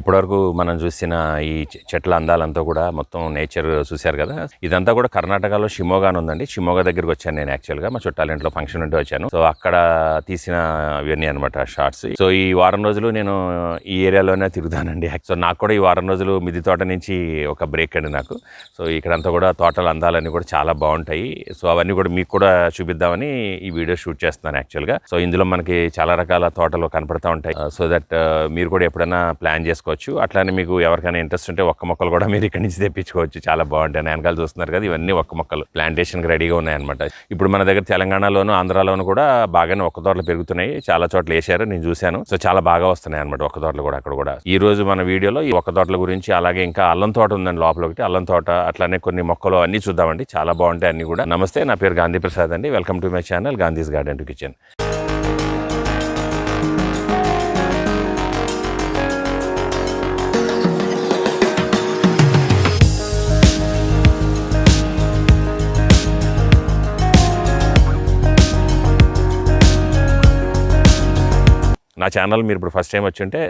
ఇప్పటివరకు మనం చూసిన ఈ చెట్ల అందాలంతా కూడా మొత్తం నేచర్ చూశారు కదా. ఇదంతా కూడా కర్ణాటకలో షిమోగా ఉందండి. షిమోగా దగ్గరికి వచ్చాను నేను యాక్చువల్గా మా చుట్టాల ఇంట్లో ఫంక్షన్ ఉంటే వచ్చాను. సో అక్కడ తీసిన ఇవన్నీ అనమాట షార్ట్స్. సో ఈ వారం రోజులు నేను ఈ ఏరియాలోనే తిరుగుతానండి. సో నాకు కూడా ఈ వారం రోజులు మిద్ది తోట నుంచి ఒక బ్రేక్ అండి నాకు. సో ఇక్కడంతా కూడా తోటల అందాలన్నీ కూడా చాలా బాగుంటాయి. సో అవన్నీ కూడా మీకు కూడా చూపిద్దామని ఈ వీడియో షూట్ చేస్తున్నాను యాక్చువల్గా. సో ఇందులో మనకి చాలా రకాల తోటలు కనపడతా ఉంటాయి. సో దట్ మీరు కూడా ఎప్పుడైనా ప్లాన్ చేసుకోవచ్చు. అట్లానే మీకు ఎవరికైనా ఇంట్రెస్ట్ ఉంటే ఒక్క మొక్కలు కూడా మీరు ఇక్కడ నుంచి తెప్పించుకోవచ్చు. చాలా బాగుంటాయి. వెనకాల చూస్తున్నారు కదా, ఇవన్నీ ఒక్క మొక్కలు ప్లాంటేషన్కి రెడీగా ఉన్నాయన్నమాట. ఇప్పుడు మన దగ్గర తెలంగాణలోను ఆంధ్రాలోను కూడా బాగానే ఒక్క తోటలు పెరుగుతున్నాయి. చాలా చోట్ల వేసారు, నేను చూశాను. సో చాలా బాగా వస్తున్నాయి అనమాట ఒక్క తోటలు కూడా అక్కడ కూడా. ఈ రోజు మన వీడియోలో ఈ ఒక్క తోటల గురించి, అలాగే ఇంకా అల్లం తోట ఉందండి లోపల ఒకటి, అల్లం తోట, అట్లానే కొన్ని మొక్కలు అన్ని చూద్దామండి. చాలా బాగుంటాయి అన్ని కూడా. నమస్తే, నా పేరు గాంధీ ప్రసాద్ అండి. Welcome to my channel Gandhi's garden to kitchen. నా ఛానల్ మీరు ఇప్పుడు ఫస్ట్ టైం వచ్చి ఉంటే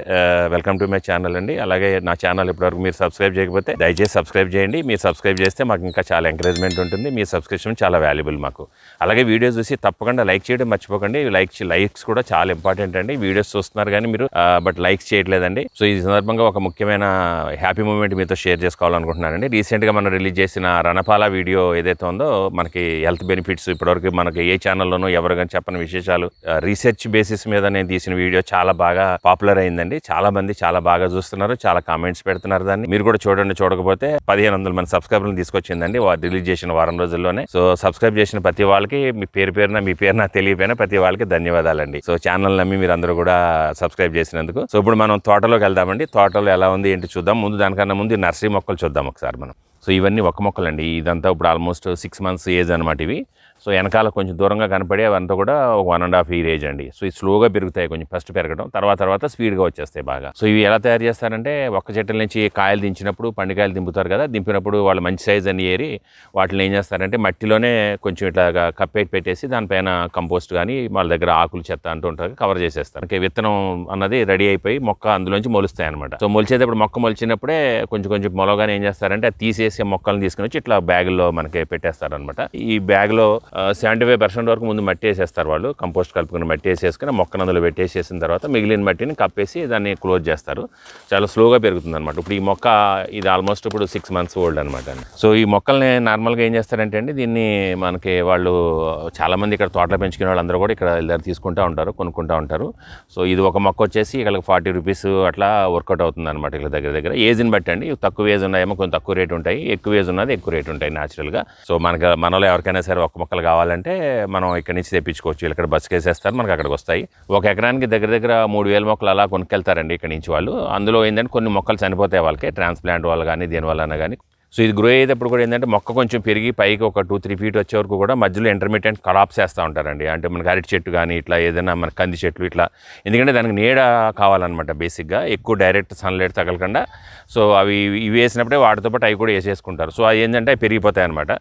వెల్కమ్ టు మై ఛానల్ అండి. అలాగే నా ఛానల్ ఇప్పటివరకు మీరు సబ్స్క్రైబ్ చేయకపోతే దయచేసి సబ్స్క్రైబ్ చేయండి. మీరు సబ్స్క్రైబ్ చేస్తే మాకు ఇంకా చాలా ఎంకరేజ్మెంట్ ఉంటుంది. మీ సబ్స్క్రిప్షన్ చాలా వాల్యుబుల్ మాకు. అలాగే వీడియోస్ చూసి తప్పకుండా లైక్ చేయడం మర్చిపోకండి. లైక్స్ కూడా చాలా ఇంపార్టెంట్ అండి. వీడియోస్ చూస్తున్నారు కానీ మీరు బట్ లైక్స్ చేయట్లేదండి. సో ఈ సందర్భంగా ఒక ముఖ్యమైన హ్యాపీ మూమెంట్ మీతో షేర్ చేసుకోవాలనుకుంటున్నానండి. రీసెంట్గా మనం రిలీజ్ చేసిన రణపాల వీడియో ఏదైతే ఉందో, మనకి హెల్త్ బెనిఫిట్స్, ఇప్పటివరకు మనకి ఏ ఛానల్లోనూ ఎవరు కానీ చెప్పని విశేషాలు, రీసెర్చ్ బేసిస్ మీద నేను తీసిన వీడియో చాలా బాగా పాపులర్ అయిందండి. చాలా మంది చాలా బాగా చూస్తున్నారు, చాలా కామెంట్స్ పెడుతున్నారు. దాన్ని మీరు కూడా చూడండి. చూడకపోతే 1500 మంది సబ్స్క్రైబర్లను తీసుకొచ్చిందండి రిలీజ్ చేసిన వారం రోజుల్లోనే. సో సబ్స్క్రైబ్ చేసిన ప్రతి వాళ్ళకి మీ పేరు నాకు తెలియపోయినా ప్రతి వాళ్ళకి ధన్యవాదాలండి. సో ఛానల్ నమ్మి మీరు అందరూ కూడా సబ్స్క్రైబ్ చేసినందుకు. సో ఇప్పుడు మనం తోటలోకి వెళ్దామండి. తోటలో ఎలా ఉంది ఏంటి చూద్దాం. దానికన్నా ముందు నర్సరీ మొక్కలు చూద్దాం ఒకసారి మనం. సో ఇవన్నీ ఒక్క మొక్కలండి. ఇదంతా ఇప్పుడు ఆల్మోస్ట్ 6 months ఏజ్ అనమాట ఇవి. సో వెనకాల కొంచెం దూరంగా కనపడే అవంతా కూడా 1.5 year ఏజ్ అండి. సో ఇది స్లోగా పెరుగుతాయి, కొంచెం ఫస్ట్ పెరగడం, తర్వాత స్పీడ్గా వచ్చేస్తాయి బాగా. సో ఇవి ఎలా తయారు చేస్తారంటే, ఒక్క చెట్ల నుంచి కాయలు దించినప్పుడు, పండుకాయలు దింపుతారు కదా, దింపినప్పుడు వాళ్ళు మంచి సైజ్ అని ఏరి వాటిని ఏం చేస్తారంటే మట్టిలోనే కొంచెం ఇట్లాగా కప్పేటి పెట్టేసి దానిపైన కంపోస్ట్ కానీ వాళ్ళ దగ్గర ఆకులు చెత్త అంటూ ఉంటారు కవర్ చేసేస్తారు. విత్తనం అన్నది రెడీ అయిపోయి మొక్క అందులోంచి మొలుస్తాయి అనమాట. సో మొలిచేటప్పుడు మొక్క మొలిచినప్పుడే కొంచెం మొలగానే ఏం చేస్తారంటే అది తీసేసి మొక్కలను తీసుకుని వచ్చి ఇట్లా బ్యాగుల్లో మనకి పెట్టేస్తారనమాట. ఈ బ్యాగ్లో 75% వరకు ముందు మట్టి వేసేస్తారు వాళ్ళు. కంపోస్ట్ కలుపుకుని మట్టి వేసేసుకుని మొక్కను అందులో పెట్టేసేసిన తర్వాత మిగిలిన మట్టిని కప్పేసి దాన్ని క్లోజ్ చేస్తారు. చాలా స్లోగా పెరుగుతుంది అనమాట. ఇప్పుడు ఈ మొక్క ఇది ఆల్మోస్ట్ ఇప్పుడు 6 months ఓల్డ్ అనమాట. సో ఈ మొక్కల్ని నార్మల్గా ఏం చేస్తారంటే అండి, దీన్ని మనకి వాళ్ళు చాలామంది ఇక్కడ తోటలో పెంచుకునే వాళ్ళందరూ కూడా ఇక్కడ దగ్గర తీసుకుంటూ ఉంటారు, కొనుక్కుంటూ ఉంటారు. సో ఇది ఒక మొక్క వచ్చేసి ఇక్కడ 40 rupees అట్లా వర్కౌట్ అవుతుంది అనమాట. ఇక్కడ దగ్గర ఏజ్ని బట్టి అండి. తక్కువ ఏజ్ ఉన్నాయేమో కొంచెం తక్కువ రేట్ ఉంటాయి, ఎక్కువ ఏజ్ ఉన్నది ఎక్కువ రేట్ ఉంటాయి న్యాచురల్గా. సో మనలో ఎవరికైనా సరే ఒక మొక్కలు కావాలంటే మనం ఇక్కడ నుంచి తెప్పించుకోవచ్చు. ఇక్కడ బస్సుకి వేసేస్తారు, మనకి అక్కడికి వస్తాయి. ఒక ఎకరానికి దగ్గర 3000 మొక్కలు అలా కొనుక్కెళ్తారండి ఇక్కడ నుంచి వాళ్ళు. అందులో ఏంటంటే కొన్ని మొక్కలు చనిపోతాయి వాళ్ళకి, ట్రాన్స్ప్లాంట్ వల్ల కానీ దేనివల్ల కానీ. సో ఇది గ్రో అయ్యేటప్పుడు కూడా ఏంటంటే మొక్క కొంచెం పెరిగి పైకి ఒక 2-3 feet వచ్చే వరకు కూడా మధ్యలో ఇంటర్మీడియట్ కలాప్స్ చేస్తూ ఉంటారండి. అంటే మనకి అరటి చెట్టు కానీ ఇట్లా ఏదైనా మన కంది చెట్లు ఇట్లా, ఎందుకంటే దానికి నీడ కావాలన్నమాట బేసిక్గా, ఎక్కువ డైరెక్ట్ సన్లైట్ తగలకుండా. సో అవి వేసినప్పుడే వాటితో పాటు అవి కూడా వేసేసుకుంటారు. సో అది ఏంటంటే పెరిగిపోతాయి అనమాట.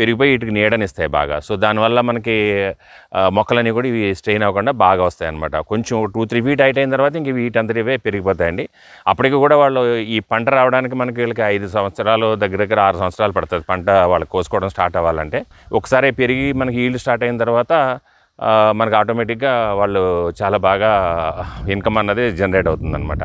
పెరిగిపోయి వీటికి నీడనిస్తాయి బాగా. సో దానివల్ల మనకి మొక్కలన్నీ కూడా ఇవి స్ట్రెయిన్ అవ్వకుండా బాగా వస్తాయి అనమాట. కొంచెం 2-3 feet హైట్ అయిన తర్వాత ఇంక వీటంతటివే పెరిగిపోతాయండి. అప్పటికి కూడా వాళ్ళు ఈ పంట రావడానికి మనకి వీళ్ళకి 5 సంవత్సరాలు దగ్గర 6 సంవత్సరాలు పడుతుంది పంట వాళ్ళకి కోసుకోవడం స్టార్ట్ అవ్వాలంటే. ఒకసారి పెరిగి మనకి ఈల్డ్ స్టార్ట్ అయిన తర్వాత మనకు ఆటోమేటిక్గా వాళ్ళు చాలా బాగా ఇన్కమ్ అన్నది జనరేట్ అవుతుంది అనమాట.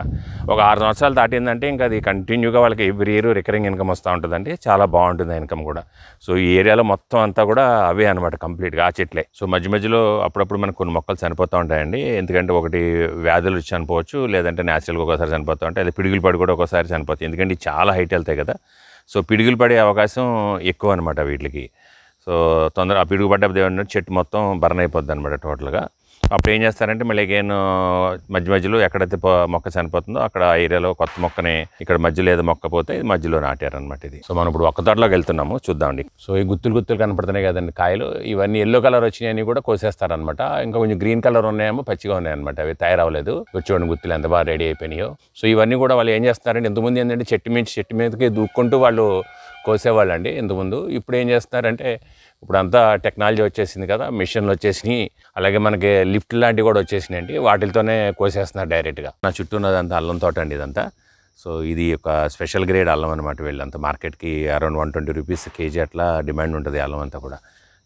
ఒక 6 సంవత్సరాలు దాటిందంటే ఇంకా అది కంటిన్యూగా వాళ్ళకి ఎవ్రీ ఇయర్ రికరింగ్ ఇన్కమ్ వస్తూ ఉంటుందండి. చాలా బాగుంటుంది ఇన్కమ్ కూడా. సో ఈ ఏరియాలో మొత్తం అంతా కూడా అవే అనమాట కంప్లీట్గా ఆ చెట్లే. సో మధ్యలో అప్పుడప్పుడు మనకు కొన్ని మొక్కలు చనిపోతూ ఉంటాయండి. ఎందుకంటే ఒకటి వ్యాధులు వచ్చి చనిపోవచ్చు, లేదంటే న్యాచురల్గా ఒకసారి చనిపోతూ ఉంటాయి, అది పిడుగులు పడి కూడా ఒకసారి చనిపోతాయి. ఎందుకంటే చాలా హైట్ వెళ్తాయి కదా. సో పిడుగులు పడే అవకాశం ఎక్కువ అనమాట వీటికి. సో తొందరగా ఆ పిడుగు పడ్డప్పుడు ఏమన్నా చెట్టు మొత్తం బర్న్ అయిపోద్ది అనమాట టోటల్గా. అప్పుడు ఏం చేస్తారంటే మళ్ళీ అగైన్ మధ్యలో ఎక్కడైతే మొక్క చనిపోతుందో అక్కడ ఆ ఏరియాలో కొత్త మొక్కని ఇక్కడ మధ్యలో ఏదో మొక్క పోతే మధ్యలో నాటారనమాట ఇది. సో మనం ఇప్పుడు ఒక్క తోటలోకి వెళ్తున్నాము, చూద్దామండి. సో ఈ గుత్తులు కనపడుతున్నాయి కదండి కాయలు, ఇవన్నీ ఎల్లో కలర్ వచ్చినాయని కూడా కోసేస్తారనమాట. ఇంకా కొంచెం గ్రీన్ కలర్ ఉన్నాయేమో పచ్చిగా ఉన్నాయన్నమాట, అవి తయారవ్వలేదు. చూడండి గుత్తులు ఎంత బాగా రెడీ అయిపోయినాయో. సో ఇవన్నీ కూడా వాళ్ళు ఏం చేస్తున్నారంటే, ఇంతకుముందు ఏంటంటే చెట్టు మీదకి దూక్కుంటూ వాళ్ళు కోసేవాళ్ళు అండి ఇంతకుముందు. ఇప్పుడు ఏం చేస్తున్నారంటే, ఇప్పుడు అంతా టెక్నాలజీ వచ్చేసింది కదా, మిషన్లు వచ్చేసినాయి, అలాగే మనకి లిఫ్ట్ లాంటివి కూడా వచ్చేసినాయి అండి. వాటితోనే కోసేస్తున్నారు డైరెక్ట్గా. నా చుట్టూ ఉన్నదంతా అల్లం తోట అండి ఇదంతా. సో ఇది ఒక స్పెషల్ గ్రేడ్ అల్లం అనమాట. వీళ్ళంతా మార్కెట్కి అరౌండ్ 120 రూపీస్ కేజీ అట్లా డిమాండ్ ఉంటుంది అల్లం అంతా కూడా.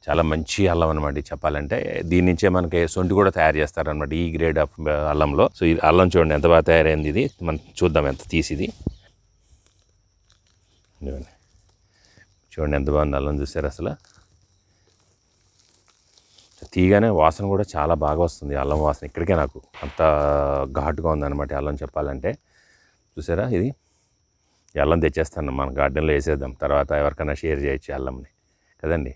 చాలా మంచి అల్లం అనమాట ఇది చెప్పాలంటే. దీని నుంచే మనకి సొంటి కూడా తయారు చేస్తారనమాట ఈ గ్రేడ్ ఆఫ్ అల్లంలో. సో ఈ అల్లం చూడండి ఎంత బాగా తయారైంది. ఇది మనం చూద్దాం ఎంత తీసిది. చూడండి ఎంత బాగుంది అల్లం, చూసారు అసలు. తీగానే వాసన కూడా చాలా బాగా వస్తుంది అల్లం వాసన. ఇక్కడికే నాకు అంత ఘాటుగా ఉందన్నమాట అల్లం చెప్పాలంటే. చూసారా ఇది అల్లం తెచ్చేస్తాను, మన గార్డెన్లో వేసేద్దాం, తర్వాత ఎవరికైనా షేర్ చేయొచ్చు అల్లంని కదండి.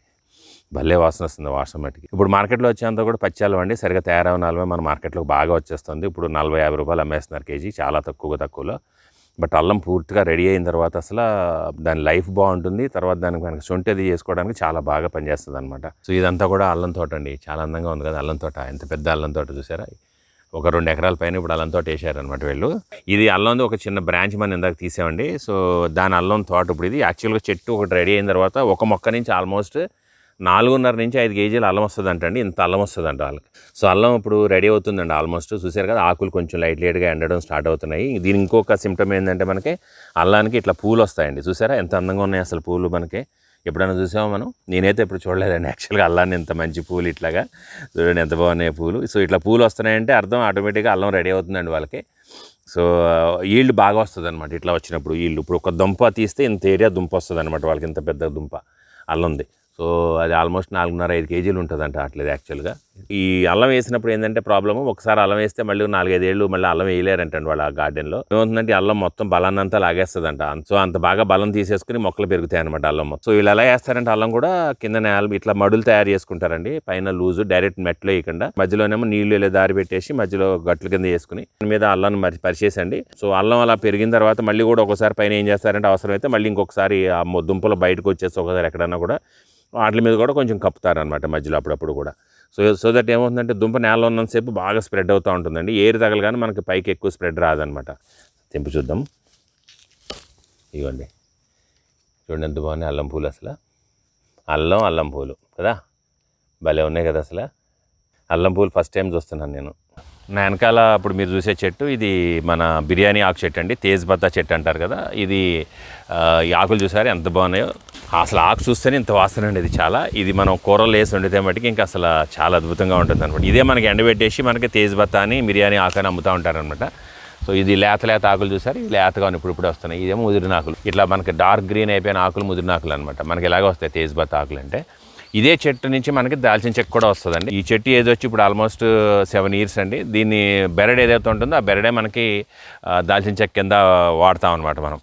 భలే వాసన వస్తుంది వాసన మట్టికి. ఇప్పుడు మార్కెట్లో వచ్చేంత కూడా పచ్చి అల్లం అండి, సరిగా తయారవ 40 మన మార్కెట్లోకి బాగా వచ్చేస్తుంది. ఇప్పుడు 40-50 రూపాయలు అమ్మేస్తున్నారు కేజీ, చాలా తక్కువలో. బట్ అల్లం పూర్తిగా రెడీ అయిన తర్వాత అసలు దాని లైఫ్ బాగుంటుంది. తర్వాత దానికి మనకి సొంటి అది చేసుకోవడానికి చాలా బాగా పనిచేస్తుంది అనమాట. సో ఇదంతా కూడా అల్లం తోట అండి, చాలా అందంగా ఉంది కదా అల్లం తోట. ఎంత పెద్ద అల్లం తోట చూసారా, ఒక 2 ఎకరాల పైన ఇప్పుడు అల్లం తోట వేసారనమాట వీళ్ళు. ఇది అల్లంది ఒక చిన్న బ్రాంచ్ మనం ఇందాక తీసామండి. సో దాని అల్లం తోట ఇప్పుడు ఇది యాక్చువల్గా చెట్టు ఒకటి రెడీ అయిన తర్వాత ఒక మొక్క నుంచి ఆల్మోస్ట్ 4.5 నుంచి 5 కేజీలు అల్లం వస్తుంది అంటండి. ఇంత అల్లం వస్తుంది అంట వాళ్ళకి. సో అల్లం ఇప్పుడు రెడీ అవుతుందండి ఆల్మోస్ట్. చూసారు కదా ఆకులు కొంచెం లైట్గా ఎండడం స్టార్ట్ అవుతున్నాయి. దీని ఇంకొక సిమ్టమ్ ఏంటంటే మనకి అల్లానికి ఇట్లా పూలు వస్తాయండి. చూసారా ఎంత అందంగా ఉన్నాయి అసలు పూలు. మనకి ఎప్పుడైనా చూసామో మనం, నేనైతే ఎప్పుడు చూడలేదండి యాక్చువల్గా అల్లాన్ని ఇంత మంచి పూలు ఇట్లాగా. చూడండి ఎంత బాగున్నాయి పూలు. సో ఇట్లా పూలు వస్తున్నాయంటే అర్థం ఆటోమేటిక్గా అల్లం రెడీ అవుతుందండి వాళ్ళకి. సో ఈల్డ్ బాగా వస్తుంది అనమాట ఇట్లా వచ్చినప్పుడు. ఈల్డ్ ఇప్పుడు ఒక దుంప తీస్తే ఇంత ఏరియా దుంప వస్తుంది అనమాట వాళ్ళకి, ఇంత పెద్ద దుంప అల్లంది. సో అది ఆల్మోస్ట్ 4.5-5 కేజీలు ఉంటుందంట అట్లేదు యాక్చువల్గా. ఈ అల్లం వేసినప్పుడు ఏంటంటే ప్రాబ్లము, ఒకసారి అల్లం వేస్తే మళ్ళీ 4-5 ఏళ్ళు మళ్ళీ అల్లం వేయలేరంటండి వాళ్ళు ఆ గార్డెన్లో. ఏమవుతుందంటే అల్లం మొత్తం బలాన్ని అంతా లాగేస్తుందంట. సో అంత బాగా బలం తీసేసుకుని మొక్కలు పెరుగుతాయి అనమాట అల్లం మొత్తం. సో వీళ్ళు ఎలా వేస్తారంటే అల్లం కూడా కింద నేల ఇట్లా మడులు తయారు చేసుకుంటారండి, పైన లూజు డైరెక్ట్ మెట్లో వేయకుండా మధ్యలోనేమో నీళ్లు ఇలా దారి పెట్టేసి మధ్యలో గట్ల కింద వేసుకుని దాని మీద అల్లాన్ని పరిచేసండి. సో అల్లం అలా పెరిగిన తర్వాత మళ్ళీ కూడా ఒకసారి పైన ఏం చేస్తారంటే అవసరమైతే మళ్ళీ ఇంకొకసారి ఆ దుంపలు బయటకు వచ్చేసి ఒకసారి ఎక్కడన్నా కూడా వాటి మీద కూడా కొంచెం కప్పుతారనమాట మధ్యలో అప్పుడప్పుడు కూడా. సో దట్ ఏమవుతుందంటే దుంప నేలలో ఉన్నంతసేపు బాగా స్ప్రెడ్ అవుతూ ఉంటుందండి. ఏరు తగలగానే మనకి పైకి ఎక్కువ స్ప్రెడ్ రాదనమాట. తెంపు చూద్దాం. ఇవ్వండి చూడండి ఎంత బాగున్నాయి అల్లం పూలు అసలు. అల్లం పూలు కదా, భలే ఉన్నాయి కదా అసలు. అల్లం పూలు ఫస్ట్ టైం చూస్తున్నాను నేను. నా వెనకాల ఇప్పుడు మీరు చూసే చెట్టు ఇది మన బిర్యానీ ఆకు చెట్టు అండి, తేజ్ పత్తా చెట్టు అంటారు కదా. ఇది ఈ ఆకులు చూసారు ఎంత బాగున్నాయో. అసలు ఆకు చూస్తేనే ఇంత వాసన అండి ఇది చాలా. ఇది మనం కూరలు వేసి వండితే మటుకి ఇంకా అసలు చాలా అద్భుతంగా ఉంటుంది అనమాట. ఇదే మనకి ఎండబెట్టేసి మనకి తేజ్ పత్తా అని బిర్యానీ ఆకు అని అమ్ముతూ ఉంటారనమాట. సో ఇది లేత ఆకులు చూసారు, ఇవి లేతగా ఇప్పుడు వస్తున్నాయి. ఇదేమో ముదిరిన ఆకులు, ఇట్లా మనకి డార్క్ గ్రీన్ అయిపోయిన ఆకులు ముదిరిన ఆకులు అనమాట. మనకి ఇలాగ వస్తాయి తేజ్ పత్తా ఆకులు అంటే. ఇదే చెట్టు నుంచి మనకి దాల్చిన చెక్క కూడా వస్తుందండి. ఈ చెట్టు ఏది వచ్చి ఇప్పుడు ఆల్మోస్ట్ 7 years అండి. దీన్ని బెరడ్ ఏదైతే ఉంటుందో ఆ బెరడే మనకి దాల్చిన చెక్క కింద వాడతాం అనమాట మనం.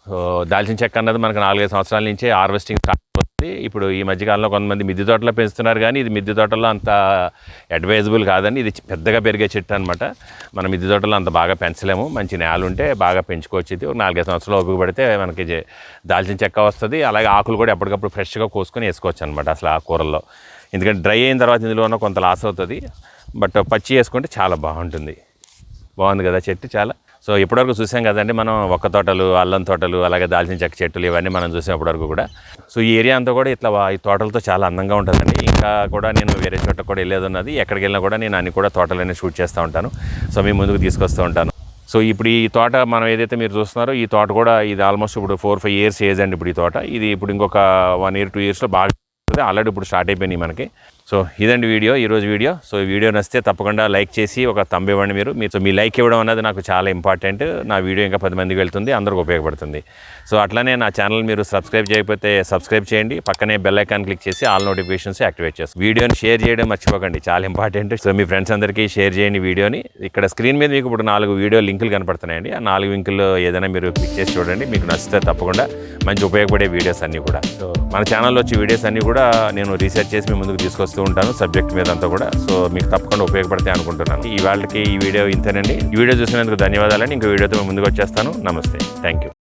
సో దాల్చిన చెక్క అన్నది మనకు 4-5 సంవత్సరాల నుంచే హార్వెస్టింగ్ స్టార్ట్ అవుతుంది. ఇప్పుడు ఈ మధ్యకాలంలో కొంతమంది మిద్దె తోటలో పెంచుతున్నారు, కానీ ఇది మిద్దె తోటలో అంత అడ్వైజబుల్ కాదండి. ఇది పెద్దగా పెరిగే చెట్టు అనమాట. మన మిద్దె తోటలో అంత బాగా పెంచలేము. మంచి నేల ఉంటే బాగా పెంచుకోవచ్చు. ఇది ఒక 4-5 సంవత్సరాలు ఉపయోగపడితే మనకి దాల్చిన చెక్క వస్తుంది. అలాగే ఆకులు కూడా ఎప్పటికప్పుడు ఫ్రెష్గా కోసుకొని వేసుకోవచ్చు అనమాట అసలు ఆ కూరల్లో. ఎందుకంటే డ్రై అయిన తర్వాత ఇందులో ఉన్న కొంత లాస్ అవుతుంది. బట్ పచ్చి వేసుకుంటే చాలా బాగుంటుంది. బాగుంది కదా చెట్టు చాలా. సో ఇప్పటివరకు చూసాం కదండి మనం ఒక్క తోటలు, అల్లం తోటలు, అలాగే దాల్చిన చెక్క చెట్టులు ఇవన్నీ మనం చూసాం ఇప్పటివరకు కూడా. సో ఈ ఏరియా అంతా కూడా ఇట్లా ఈ తోటలతో చాలా అందంగా ఉంటుందండి. ఇంకా కూడా నేను వేరే చోట కూడా వెళ్ళేది ఉన్నది. ఎక్కడికి వెళ్ళినా కూడా నేను అన్ని కూడా తోటలన్నీ షూట్ చేస్తూ ఉంటాను. సో మీ ముందుకు తీసుకొస్తూ ఉంటాను. సో ఇప్పుడు ఈ తోట మనం ఏదైతే మీరు చూస్తున్నారో ఈ తోట కూడా ఇది ఆల్మోస్ట్ ఇప్పుడు 4-5 years ఏజ్ అండి ఇప్పుడు ఈ తోట. ఇది ఇప్పుడు ఇంకొక 1-2 yearsలో బాగా ఆల్రెడీ ఇప్పుడు స్టార్ట్ అయిపోయినాయి మనకి. సో ఇదండి ఈరోజు వీడియో. సో ఈ వీడియో నచ్చితే తప్పకుండా లైక్ చేసి ఒక థంబ్ ఇవ్వండి మీరు. సో మీ లైక్ ఇవ్వడం అనేది నాకు చాలా ఇంపార్టెంట్. నా వీడియో ఇంకా 10 మందికి వెళ్తుంది, అందరికి ఉపయోగపడుతుంది. సో అట్లానే నా ఛానల్ మీరు సబ్స్క్రైబ్ చేయకపోతే సబ్స్క్రైబ్ చేయండి. పక్కనే బెల్ ఐకాన్ క్లిక్ చేసి ఆల్ నోటిఫికేషన్స్ యాక్టివేట్ చేసి వీడియోని షేర్ చేయడం మర్చిపోకండి, చాలా ఇంపార్టెంట్. సో మీ ఫ్రెండ్స్ అందరికీ షేర్ చేయండి వీడియోని. ఇక్కడ స్క్రీన్ మీద మీకు ఇప్పుడు 4 వీడియో లింకులు కనపడుతున్నాయండి. ఆ 4 లింకుల్లో ఏదైనా మీరు క్లిక్ చేసి చూడండి. మీకు నచ్చితే తప్పకుండా మంచి ఉపయోగపడే వీడియోస్ అన్నీ కూడా. సో మన ఛానల్లో వచ్చే వీడియోస్ అన్నీ కూడా నేను రీసెర్చ్ చేసి మీ ముందుకు తీసుకొస్తూ ఉంటాను సబ్జెక్ట్ మీద అంతా కూడా. సో మీకు తప్పకుండా ఉపయోగపడతాయి అనుకుంటున్నాను. ఈ వీడియో ఇంతేనండి. ఈ వీడియో చూసినందుకు ధన్యవాదాలండి. ఇంకో వీడియోతో మేము ముందుకు వచ్చేస్తాను. నమస్తే, థ్యాంక్ యూ.